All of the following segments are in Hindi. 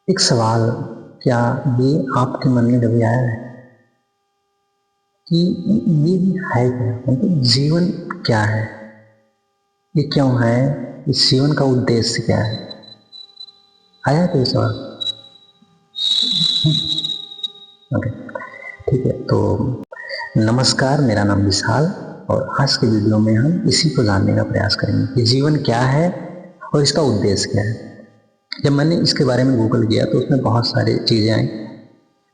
एक सवाल, क्या ये आपके मन में कभी आया है कि ये है क्या? मतलब जीवन क्या है? ये क्यों है? इस जीवन का उद्देश्य क्या है? आया तो ये सवाल? ओके, ठीक है। तो नमस्कार, मेरा नाम विशाल और आज के वीडियो में हम इसी को जानने का प्रयास करेंगे कि जीवन क्या है और इसका उद्देश्य क्या है। जब मैंने इसके बारे में गूगल किया तो उसमें बहुत सारी चीज़ें आई।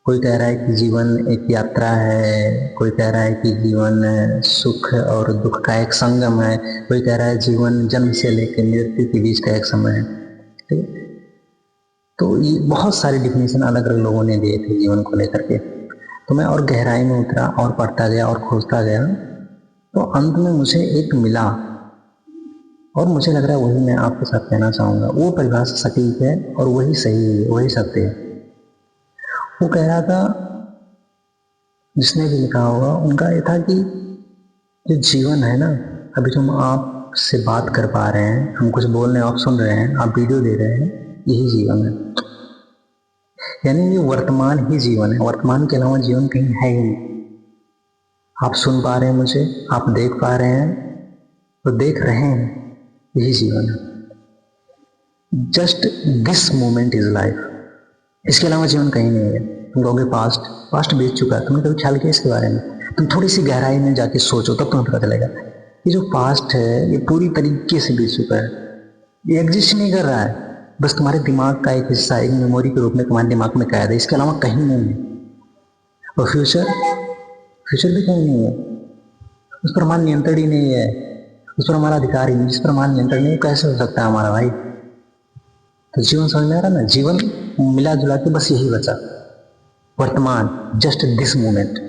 कोई कह रहा है कि जीवन एक यात्रा है, कोई कह रहा है कि जीवन सुख और दुख का एक संगम है, कोई कह रहा है जीवन जन्म से लेकर मृत्यु के बीच का एक समय है। ठीक है, तो ये बहुत सारे डिफिनेशन अलग अलग लोगों ने दिए थे जीवन को लेकर के। तो मैं और गहराई में उतरा और पढ़ता गया और खोजता गया, तो अंत में मुझे एक मिला और मुझे लग रहा है वही मैं आपके साथ कहना चाहूँगा। वो परिभाषा सटीक है और वही सही है, वही सत्य है। वो कह रहा था, जिसने भी लिखा होगा, उनका ये था कि जो जीवन है ना, अभी जो हम आपसे बात कर पा रहे हैं, हम कुछ बोल रहे हैं, आप सुन रहे हैं, आप वीडियो दे रहे हैं, यही जीवन है। यानी ये वर्तमान ही जीवन है, वर्तमान के अलावा जीवन कहीं है ही नहीं। आप सुन पा रहे हैं मुझे, आप देख पा रहे हैं, तो देख रहे हैं, यही जीवन है। Just this moment is life. इसके अलावा जीवन कहीं नहीं है। तुम कहोगे पास्ट, पास्ट बीत चुका है। तुमने कभी ख्याल किया इसके बारे में? तुम थोड़ी सी गहराई में जाके सोचो, तब तुम्हें पता चलेगा ये जो पास्ट है ये पूरी तरीके से बीत चुका है। ये एग्जिस्ट नहीं कर रहा है, बस तुम्हारे दिमाग का एक हिस्सा, एक मेमोरी के रूप में तुम्हारे दिमाग में कैद है। इसके अलावा कहीं नहीं है। और फ्यूचर, फ्यूचर भी कहीं नहीं है। उस पर हमारा नियंत्रण ही नहीं है, उस पर हमारा अधिकार ही नहीं। जिस पर हमारा नियंत्रण नहीं, कैसे हो सकता है हमारा भाई? तो जीवन समझ में आ रहा ना? जीवन मिला जुला के बस यही बचा, वर्तमान, जस्ट दिस मोमेंट।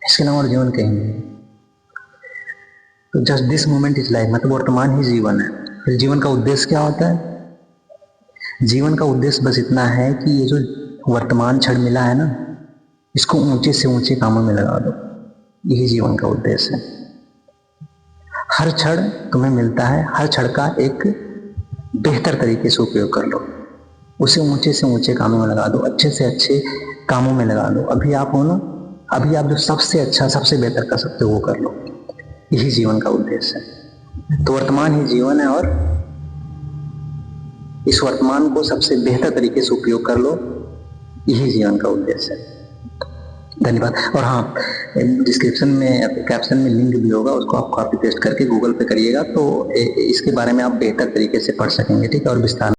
इसके अलावा और जीवन कहीं नहीं। तो just this moment is life, मतलब वर्तमान ही जीवन है। फिर जीवन का उद्देश्य क्या होता है? जीवन का उद्देश्य बस इतना है कि ये जो वर्तमान क्षण मिला है ना, इसको ऊंचे से ऊंचे कामों में लगा दो। यही जीवन का उद्देश्य है। हर क्षण तुम्हें मिलता है, हर क्षण का एक बेहतर तरीके से उपयोग कर लो, उसे ऊंचे से ऊंचे कामों में लगा दो, अच्छे से अच्छे कामों में लगा दो। अभी आप हो ना, अभी आप जो सबसे अच्छा, सबसे बेहतर कर सकते हो वो कर लो। यही जीवन का उद्देश्य है। तो वर्तमान ही जीवन है और इस वर्तमान को सबसे बेहतर तरीके से उपयोग कर लो, यही जीवन का उद्देश्य है। धन्यवाद। और हाँ, डिस्क्रिप्शन में, कैप्शन में लिंक भी होगा, उसको आप कॉपी पेस्ट करके गूगल पे करिएगा, तो इसके बारे में आप बेहतर तरीके से पढ़ सकेंगे। ठीक है, और विस्तार